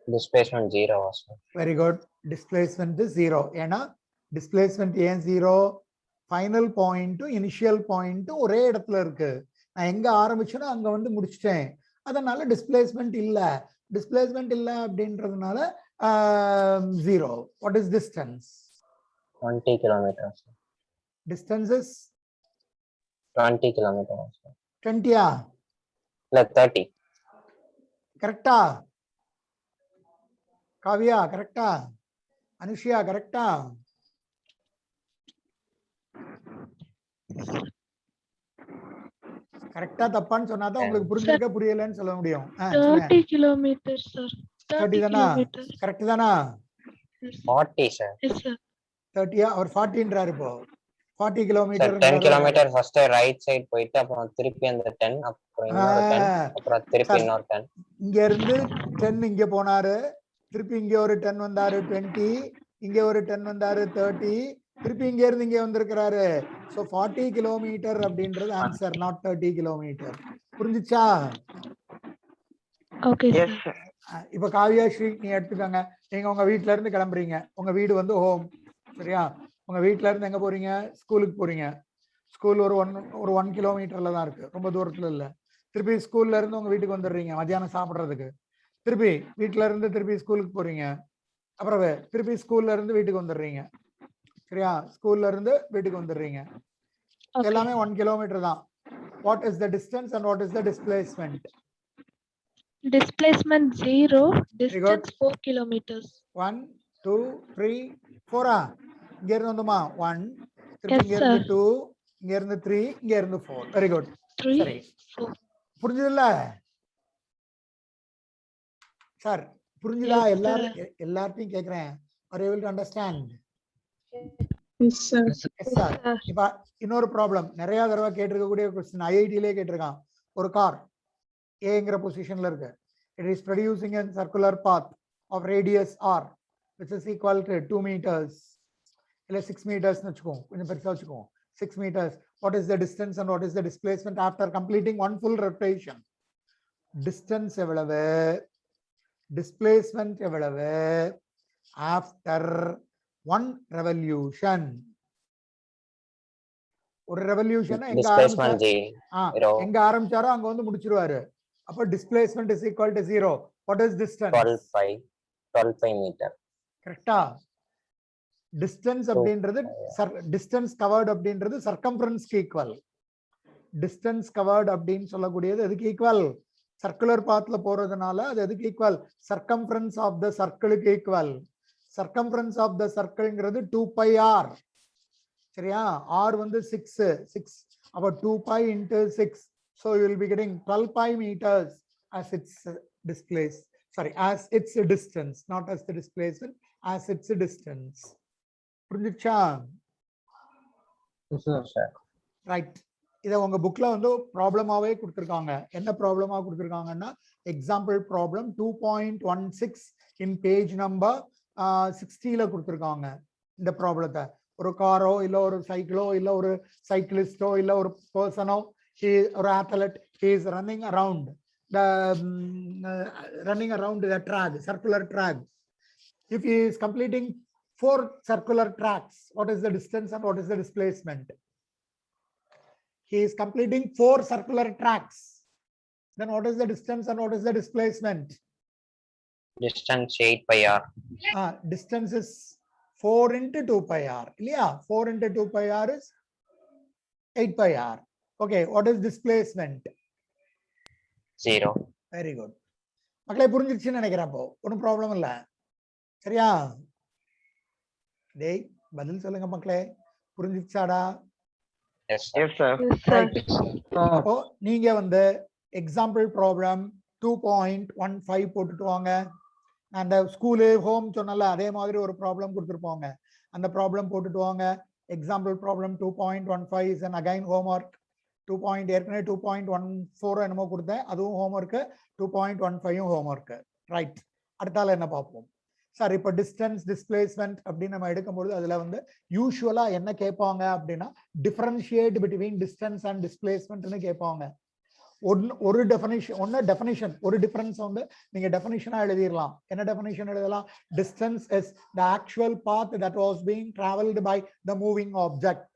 Displacement 0 also. Very good. Displacement is 0. ஏன்னா displacement ஏன் 0? ஃபைனல் பாயிண்ட்டும் இனிஷியல் பாயிண்ட்டும் ஒரே இடத்துல இருக்கு. நான் எங்க ஆரம்பிச்சேனோ அங்க வந்து முடிச்சிட்டேன். அதனால டிஸ்பிளேஸ்மெண்ட் இல்ல. டிஸ்பிளேஸ்மெண்ட் இல்ல அப்படின்றதுனால 0. What is distance? 20 kilometers. Distance is 20 kilometers. 20யா? இல்ல 30. கரெக்டா? காவியா கரெக்டா? அனுஷியா கரெக்டா? கரெக்டா தப்பான்னு சொன்னாதான் உங்களுக்கு புரிஞ்சிருக்க புரியலன்னு சொல்ல முடியும். 30 kilometers sir. 30 தானா? கரெக்ட் தானா? 40 sir. Yes sir. 30யா? அவர் 40ன்றாரு. இப்போ 40 Sir, kilometre 10 kilometer first right side போயிட்டு அப்புறம் திருப்பி அந்த 10 அப்புறம் இன்னொரு 10 அப்புறம் திருப்பி இன்னொரு 10. இங்க இருந்து 10 இங்க போனாரு, திருப்பி இங்க ஒரு 10 வந்தாரு 20, இங்க ஒரு 10 வந்தாரு 30, திருப்பி இங்க இருந்து இங்க வந்திருக்கிறாரு. சோ 40 கிலோமீட்டர் அப்படின்றது ஆன்சர், நாட் 30 கிலோமீட்டர். புரிஞ்சுச்சா? Okay sir. இப்ப காவியா ஸ்ரீ நீ எடுத்துக்கோங்க. நீங்க உங்க வீட்ல இருந்து கிளம்புறீங்க. உங்க வீடு வந்து ஹோம், சரியா? உங்க வீட்ல இருந்து எங்க போறீங்க? ஸ்கூலுக்கு போறீங்க. ஸ்கூல் ஒரு 1 கிலோமீட்டர்ல தான் இருக்கு, ரொம்ப தூரத்துல இல்ல. திருப்பி ஸ்கூல்ல இருந்து உங்க வீட்டுக்கு வந்துடுறீங்க மத்தியானம் சாப்பிடுறதுக்கு. திருப்பி வீட்ல இருந்து திருப்பி ஸ்கூலுக்கு போறீங்க. அப்புறம் திருப்பி ஸ்கூல்ல இருந்து வீட்டுக்கு வந்துடுறீங்க, சரியா? ஸ்கூல்ல இருந்து வீட்டுக்கு வந்துடுறீங்க. எல்லாமே 1 கிலோமீட்டர் தான். What is the distance and what is the displacement? Displacement 0, distance 4 kilometers. 1 2 3 4. இங்க இருந்து வந்துமா 1, திருப்பி இங்க இருந்து 2, இங்க இருந்து 3, இங்க இருந்து 4. Very good. 3 சரி, 4. புரிஞ்சதுல்ல சார்? புரிஞ்சுதா? எல்லார்ட்டையும் கேக்குறேன். Are you able to understand? Yes sir. Yes sir. இப்ப இன்னொரு ப்ராப்ளம் நிறைய தடவை கேட்டிருக்கக்கூடிய क्वेश्चन, ஐஐடிலே கேட்டிருக்கான். ஒரு கார் ஏங்கிற பொசிஷன்ல இருக்கு. It is producing a circular path of radius r which is equal to 2 meters இல்ல 6 meters னு வெச்சுக்கோ, கொஞ்சம் பெருசா வெச்சுக்கோ. 6 meters. what is the distance and what is the displacement after completing one full rotation. Distance எவ்வளவு, displacement எவ்வளவு after one revolution. ஒரு ரெவல்யூஷன் எங்க Displacement ஆரம்பிச்சாரோ G. எங்க ஆரம்பிச்சாரோ அங்க வந்து முடிச்சிருவாரு. அப்ப displacement is equal to 0. What is distance? 12.5 meter. கரெக்டா? distance அப்படின்றது distance covered அப்படின்றது circumference க்கு equal. distance covered அப்படின்னு சொல்லக்கூடியது எதுக்கு ஈக்குவல்? சர்க்குலர் பாத்ல போறதுனால அது எதுக்கு equal? circumference of the circle க்கு equal. circumference of the circleங்கிறது 2 pi r. சரியா? r வந்து 6 அப்ப 2 pi into 6, so you will be getting 12 pi meters as its displace, sorry, as its distance, not as the displacement, as its distance. புரிஞ்சுச்சா? ரைட். இத உங்க புக்ல வந்து ப்ராப்ளமாவே கொடுத்திருக்காங்க. என்ன ப்ராப்ளமா கொடுத்திருக்காங்கன்னா example problem 2.16 in page number 60ல கொடுத்திருக்காங்க. இந்த ப்ராப்ளத்தை ஒரு காரோ இல்ல ஒரு சைக்கிளோ இல்ல ஒரு சைக்கிளிஸ்டோ இல்ல ஒரு பர்சனோ, ஒரு athlete, he is running around the track, circular track. If he is completing 4 circular tracks, what is the distance and what is the displacement? He is completing 4 circular tracks. Then what is the distance and what is the displacement? Distance 8 pi r. Distance is 4 into 2 pi r. Yeah, 4 into 2 pi r is 8 pi r. Okay, what is displacement? 0. Very good. மக்களே புரிஞ்சிருச்சுன்னு நினைக்கிறேன். அப்போ ஒன்றும் ப்ராப்ளம் இல்லை. சரியா? டேய் பதில் சொல்லுங்க மக்களே. புரிஞ்சிருச்சாடா? Yes, sir. அப்போ நீங்க வந்து எக்ஸாம்பிள் ப்ராப்ளம் 2.15 போட்டுட்டு வாங்க. அந்த ஸ்கூலு ஹோம் சொன்னல அதே மாதிரி ஒரு ப்ராப்ளம் கொடுத்துருப்பாங்க. அந்த ப்ராப்ளம் போட்டுட்டு வாங்க. Example problem 2.15 is and again homework. 2. ஏற்கனவே 2.14 என்னமோ கொடுத்தேன், அதுவும் ஹோம்ஒர்க்கு. 2.15 ஹோம்ஒர்க்கு. ரைட். அடுத்தால என்ன பார்ப்போம் சார்? இப்போ டிஸ்டன்ஸ் டிஸ்பிளேஸ்மெண்ட் அப்படின்னு நம்ம எடுக்கும்போது அதுல வந்து யூஸ்வலா என்ன கேட்பாங்க அப்படின்னா டிஃபரன்ஷியேட் பிட்வீன் டிஸ்டன்ஸ் அண்ட் டிஸ்பிளேஸ்மெண்ட்னு கேட்பாங்க. ஒரு டெஃபினிஷன் ஒரு டிஃபரன்ஸ் வந்து நீங்க டெஃபினிஷனா எழுதிடலாம். என்ன டெஃபினிஷன் எழுதலாம்? Distance is the actual path that was being travelled by the moving object.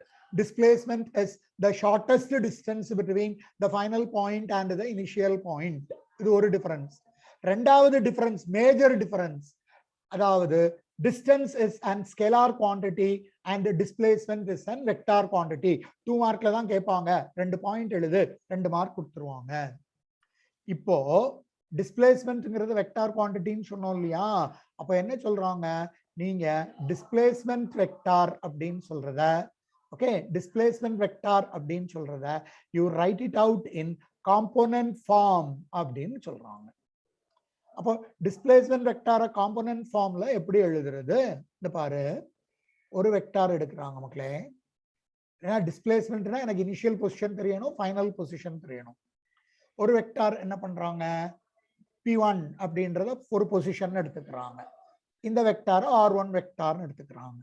Displacement is the shortest distance between the final point and the initial point. இது ஒரு டிஃபரன்ஸ். ரெண்டாவது டிஃபரன்ஸ், மேஜர் டிஃபரன்ஸ், அதாவது distance is an scalar quantity and displacement is an vector quantity. 2 மார்க்ல தான் கேட்பாங்க. 2 பாயிண்ட் எழுது, 2 மார்க் கொடுத்துருவாங்க. இப்போ டிஸ்பிளேஸ்மெண்ட்ங்கிறது வெக்டார் குவான்டிட்டின்னு சொன்னோம் இல்லையா? அப்ப என்ன சொல்றாங்க? நீங்க டிஸ்பிளேஸ்மெண்ட் வெக்டார் அப்படின்னு சொல்றத, ஓகே, டிஸ்பிளேஸ்மெண்ட் வெக்டார் அப்படின்னு சொல்றத you write it out in component form அப்படின்னு சொல்றாங்க. அப்போ டிஸ்பிளேஸ்மெண்ட் வெக்டார காம்போனன்ட் ஃபார்ம்ல எப்படி எழுதுறது? இந்த பாரு, ஒரு வெக்டார் எடுக்கிறாங்க மக்களே. ஏன்னா டிஸ்பிளேஸ்மெண்ட்னா எனக்கு இனிஷியல் பொசிஷன் தெரியணும், ஃபைனல் பொசிஷன் தெரியணும். ஒரு வெக்டார் என்ன பண்றாங்க? P1 அப்படின்றத ஒரு பொசிஷன் எடுத்துக்கிறாங்க. இந்த வெக்டார R1 வெக்டார்னு எடுத்துக்கிறாங்க.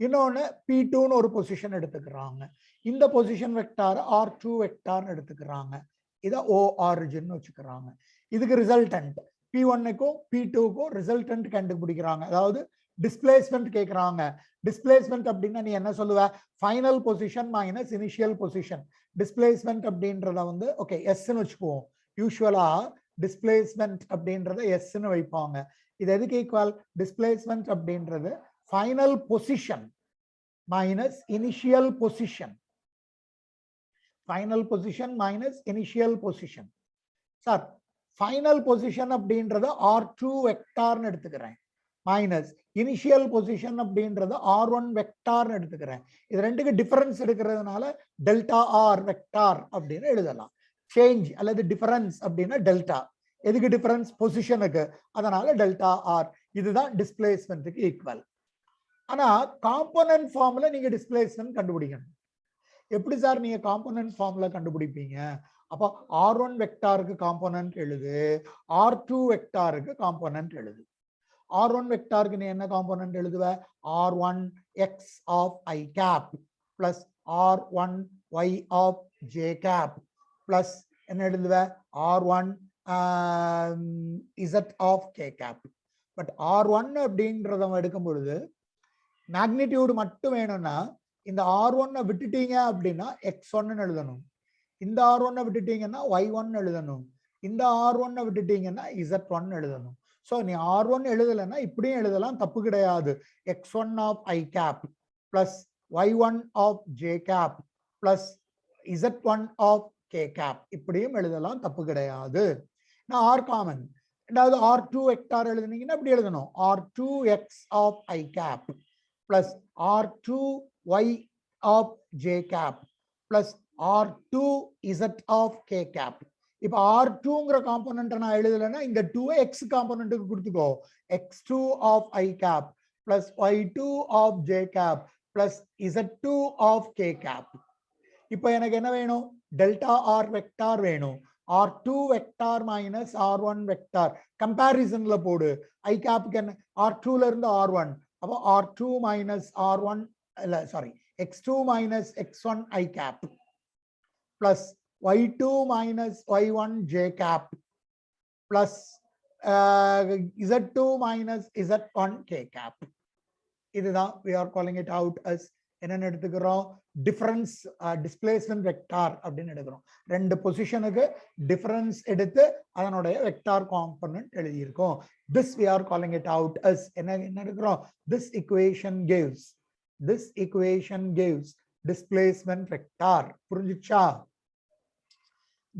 இன்னொன்னு P2ன்னு ஒரு பொசிஷன் எடுத்துக்கிறாங்க. இந்த பொசிஷன் வெக்டார் R2 வெக்டார்னு எடுத்துக்கிறாங்க. இத O ஆரிஜின் வச்சுக்கிறாங்க. இதுக்கு ரிசல்டன்ட் P1க்கும் P2க்கும் ரிசல்டன்ட் கண்டுபிடிக்கிறாங்க. அதாவது டிஸ்பிளேஸ்மெண்ட் கேட்கறாங்க. டிஸ்பிளேஸ்மெண்ட் அப்படின்னா நீ என்ன சொல்லுவ? Final position minus initial position. Displacement அப்படின்றத வந்து ஓகே எஸ்ன்னு வச்சுக்குவோம். யூஸ்வலா டிஸ்பிளேஸ்மெண்ட் அப்படின்றத எஸ்ன்னு வைப்பாங்க. இது எதுக்கு ஈக்குவல்? டிஸ்பிளேஸ்மெண்ட் அப்படின்றது final position minus initial position. Final position minus initial position. Sir final position அப்படின்றத R2 வெக்டார்னு எடுத்துக்கிறேன், மைனஸ் இனிஷியல் பொசிஷன் அப்படின்றத R1 வெக்டார்னு எடுத்துக்கிறேன். இது ரெண்டுக்கு டிஃபரன்ஸ் எடுக்கிறதுனால டெல்டா ஆர் வெக்டார் அப்படின்னு எழுதலாம். சேஞ்ச் அல்லது டிஃபரன்ஸ் அப்படின்னா டெல்டா. எதுக்கு டிஃபரன்ஸ்? பொசிஷனுக்கு. அதனால டெல்டா ஆர். இதுதான் டிஸ்பிளேஸ்மெண்ட்டுக்கு ஈக்குவல். ஆனா காம்போனன்ட் ஃபார்ம்ல நீங்க டிஸ்பிளேஸ்மெண்ட் கண்டுபிடிக்கணும். எப்படி சார் நீங்க காம்போனன்ட் ஃபார்ம்ல கண்டுபிடிப்பீங்க? அப்போ R1 வெக்டாருக்கு காம்போனன்ட் எழுது, R2 வெக்டாருக்கு காம்போனன்ட் எழுது. R1 வெக்டாருக்கு நீ என்ன component எழுதுவ? R1 x of I cap plus r1 y of j cap plus என்ன எழுதுவ r1 z of k cap. But r1 அப்படின்றத எடுக்கும் பொழுது மேக்னிடியூட் மட்டும் வேணும்னா இந்த r1 விட்டுட்டீங்க அப்படின்னா x1 எழுதணும், இந்த r1 விட்டுட்டீங்கன்னா y1 எழுதணும், இந்த r1 விட்டுட்டீங்கன்னா z1 எழுதணும். சோ நீ r1 எழுதலைன்னா இப்படியும் எழுதலாம், தப்பு கிடையாது. x1 of I cap plus y1 of j cap plus z1 of k cap இப்படியும் எழுதலாம், தப்பு கிடையாது. நான் r காமன், ரெண்டாவது r2 வெக்டார் எழுதுனீங்கன்னா இப்படி எழுதணும், r2x of I cap plus r2y of j cap plus r2z of k cap. இப்ப r2ங்கற காம்போனன்ட் நான் எழுதலனா இந்த 2 x காம்போனன்ட்க்கு கொடுத்துக்கோ, x2 of I cap plus y2 of j cap plus z2 of k cap. இப்போ எனக்கு என்ன வேணும், டெல்டா r வெக்டார் வேணும், r2 vector minus r1 vector கம்பேரிசன்ல போடு. I cap க்கு r2 ல இருந்து r1, அப்ப r2 minus r1 இல்ல sorry x2 minus x1 I cap plus y2 minus y1 j cap plus z2 minus z1 k cap. இதுதான் we are calling it out as என்னன்னு எடுத்துக்கிறோம், டிஃபரன்ஸ் டிஸ்பிளேஸ்மென்ட் வெக்டார் அப்படின்னு எடுக்கிறோம். ரெண்டு பொசிஷனுக்கு டிஃபரன்ஸ் எடுத்து அதனுடைய வெக்டார் காம்போனன்ட் எழுதி இருக்கோம். this we are calling it out as என்ன எடுக்கிறோம், this equation gives displacement vector. புரிஞ்சுச்சா?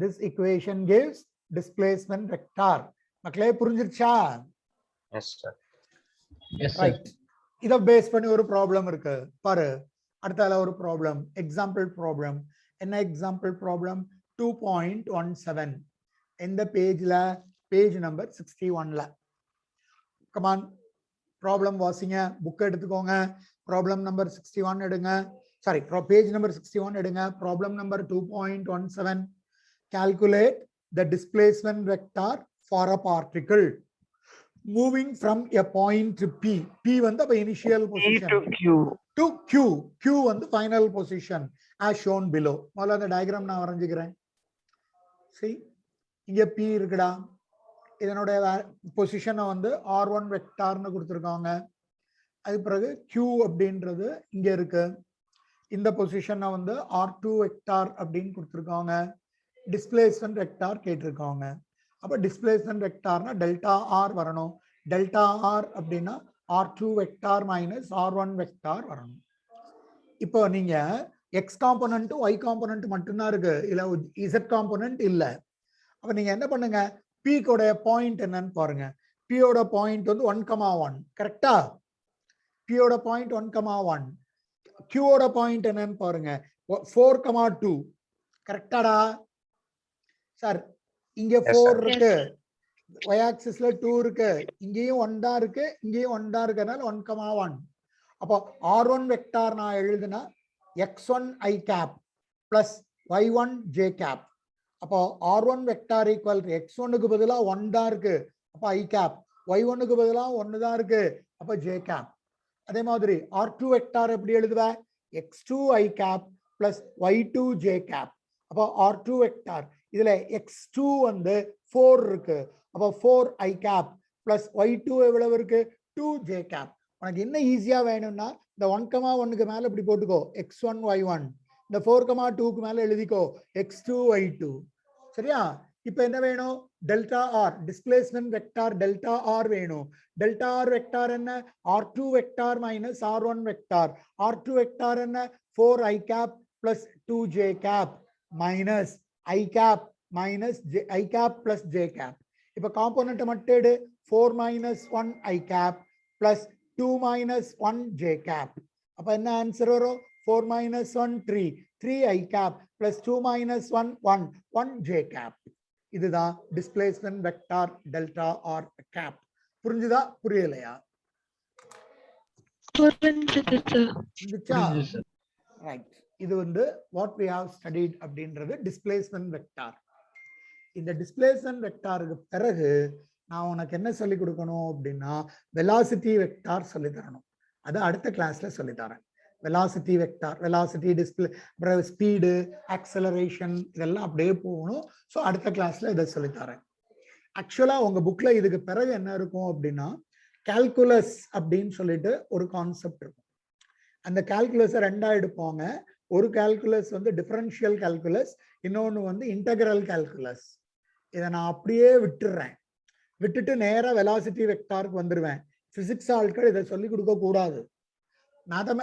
this equation gives displacement vector. மக்களே புரிஞ்சிருச்சா? Yes, sir. ரைட். இத பேஸ் பண்ணி ஒரு ப்ராப்ளம் இருக்கு பாரு. அடுத்தால ஒரு ப்ராப்ளம், எக்ஸாம்பிள் ப்ராப்ளம். என்ன எக்ஸாம்பிள் ப்ராப்ளம்? 2.17 இந்த பேஜ்ல, பேஜ் நம்பர் 61ல. கமான் ப்ராப்ளம் வாசிங்க, புக் எடுத்துக்கோங்க. ப்ராப்ளம் நம்பர் 61 எடுங்க, சாரி பேஜ் நம்பர் 61 எடுங்க. Problem number 2.17. calculate the displacement vector for a particle moving from a point to p. P வந்து அப்ப initial position to q, q வந்து final position as shown below. முதல்ல அந்த டயகிராம் நான் வரைஞ்சுக்கிறேன். see இங்க p இருக்குடா, இதனுடைய பொசிஷனை வந்து r1 வெக்டார்னு கொடுத்திருக்காங்க. அது பிறகு q அப்படின்றது இங்க இருக்கு, இந்த பொசிஷனை வந்து r2 வெக்டார் அப்படின்னு கொடுத்திருக்காங்க. டிஸ்பிளேஸ்மென்ட் வெக்டார் கேட்டிருக்காங்க. அப்ப டிஸ்பிளேஸ்மென்ட் வெக்டார்னா டெல்டா ஆர் வரணும். டெல்டா ஆர் அப்படின்னா r2 vector minus r1 vector வரணும். இப்போ நீங்க x காம்போனன்ட் y காம்போனன்ட் மட்டும்தான் இருக்கு, இல்ல z காம்போனன்ட் இல்ல. அப்ப நீங்க என்ன பண்ணுங்க, p கோட பாயிண்ட் என்னன்னு பாருங்க. p ஓட பாயிண்ட் வந்து 1,1 கரெக்டா? p ஓட பாயிண்ட் 1,1. q ஓட பாயிண்ட் என்னன்னு பாருங்க 4,2 கரெக்டாடா சார்? இங்க 4 இருக்கு, y ஆக்சிஸ்ல 2 இருக்கு, இங்கேயும் 1 தான் இருக்கு, இங்கேயும் 1 தான் இருக்கனால 1,1. அப்போ r1 வெக்டார் நான் எழுதுனா x1 I cap plus y1 j cap. அப்போ r1 வெக்டார் ஈக்குவல் x1 க்கு பதிலா 1 தான் இருக்கு, அப்ப I cap. y1 க்கு பதிலா 1 தான் இருக்கு, அப்ப j cap. அதே மாதிரி r2 வெக்டார் எப்படி எழுதுவ, x2 I cap plus y2 j cap. அப்போ r2 வெக்டார் இதுல x2 வந்து 4 இருக்கு, அப்ப 4 I cap plus y2 எவ்வளவு இருக்கு, 2 j cap. உனக்கு என்ன ஈஸியா வேணும்னா இந்த 1,1க்கு மேல இப்படி போட்டுக்கோ x1 y1, இந்த 4,2க்கு மேல எழுதிக்கோ x2 y2. சரியா? இப்போ என்ன வேணும், delta R displacement vector delta R வேணும். டெல்டா ஆர் வெக்டார் என்ன, r2 vector minus r1 vector. r2 vector என்ன, 4 I cap plus 2 j cap minus I cap minus I cap plus j cap. இப்ப காம்போனன்ட் மட்டும் எடு, 4 minus 1 I cap plus 2 minus 1 j cap. அப்ப என்ன ஆன்சர் வரும், 4 minus 1 3, 3 I cap plus 2 minus 1 1, 1 j cap. இதுதான் displacement vector delta R cap. புரிஞ்சுதா புரியலையா? புரிஞ்சுச்சா? ரைட். இது வந்து வாட் we have studied அப்படின்றது டிஸ்பிளேஸ்மென்ட் வெக்டார். இந்த டிஸ்பிளேஸ்மென்ட் வெக்டாருக்கு பிறகு நான் உனக்கு என்ன சொல்லி கொடுக்கணும் அப்படின்னா வெலாசிட்டி வெக்டார் சொல்லி தரணும். அது அடுத்த கிளாஸ்ல சொல்லி தரேன். வெலாசிட்டி வெக்டார், வெலாசிட்டி டிஸ்பிளே, அப்புறம் ஸ்பீடு, ஆக்சலரேஷன், இதெல்லாம் அப்படியே போகணும். ஸோ அடுத்த கிளாஸ்ல இதை சொல்லித்தரேன். ஆக்சுவலா உங்க புக்ல இதுக்கு பிறகு என்ன இருக்கும் அப்படின்னா கால்குலஸ் அப்படின்னு சொல்லிட்டு ஒரு கான்செப்ட் இருக்கும். அந்த கால்குலஸை ரெண்டா எடுப்பாங்க. ஒரு கால்குலஸ் வந்து டிஃபரன்ஷியல் கால்குலஸ், இன்னொன்று வந்து இன்டகிரல் கால்குலஸ். இதை நான் அப்படியே விட்டுட்டு நேரா வெலாசிட்டி வெக்டாருக்கு வந்துடுவேன். பிசிக்ஸ் ஆட்கள் இதை சொல்லிக் கொடுக்க கூடாது.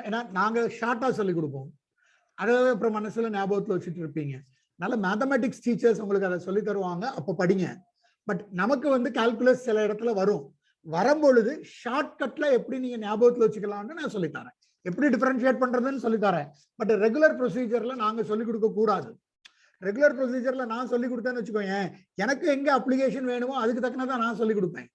ஏன்னா நாங்க ஷார்ட்டா சொல்லிக் கொடுப்போம், அதாவது அப்புறம் மனசுல ஞாபகத்துல வச்சுட்டு இருப்பீங்க. அதனால மேத்தமெட்டிக்ஸ் டீச்சர்ஸ் உங்களுக்கு அதை சொல்லி தருவாங்க, அப்போ படிங்க. பட் நமக்கு வந்து கால்குலஸ் சில இடத்துல வரும்பொழுது ஷார்ட்கட்ல எப்படி நீங்க ஞாபகத்துல வச்சுக்கலாம்னு நான் சொல்லித்தரேன், எப்படி டிஃபரன்ஷியேட் பண்றதுன்னு சொல்லித்தரேன். பட் ரெகுலர் ப்ரொசீஜர்ல நாங்க சொல்லிக் கொடுக்க கூடாது. ரெகுலர் ப்ரொசீஜர்ல நான் சொல்லிக் கொடுத்தேன்னு வச்சுக்கோங்க, எனக்கு எங்க அப்ளிகேஷன் வேணுமோ அதுக்கு தக்கனதான் நான் சொல்லிக் கொடுப்பேன்,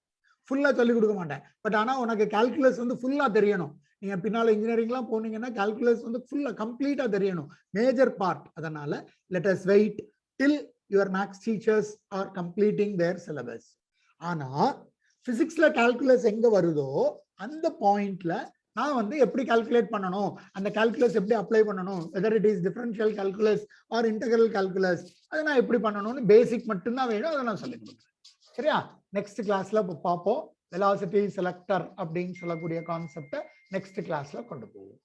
ஃபுல்லா சொல்லிக் கொடுக்க மாட்டேன். பட் ஆனா உனக்கு கால்குலஸ் வந்து ஃபுல்லா தெரியணும். நீங்க பின்னால இன்ஜினியரிங்லாம் போனீங்கன்னா கால்குலஸ் வந்து ஃபுல்லா கம்ப்ளீட்டா தெரியணும், மேஜர் பார்ட். அதனால let us wait till your maths teachers are completing their syllabus. ஆனா பிசிக்ஸ்ல கால்குலஸ் எங்க வருதோ அந்த பாயிண்ட்ல நான் வந்து எப்படி கால்குலேட் பண்ணணும், அந்த கால்குலஸ் எப்படி அப்ளை பண்ணணும், whether it is differential calculus or integral calculus, அதை நான் எப்படி பண்ணணும்னு பேசிக் மட்டும்தான் வேணும், அதை நான் சொல்லிக் கொடுக்குறேன். சரியா? நெக்ஸ்ட் கிளாஸ்ல பார்ப்போம். வெலாசிட்டி செலக்டர் அப்படின்னு சொல்லக்கூடிய கான்செப்டை நெக்ஸ்ட் கிளாஸ்ல கொண்டு போவோம்.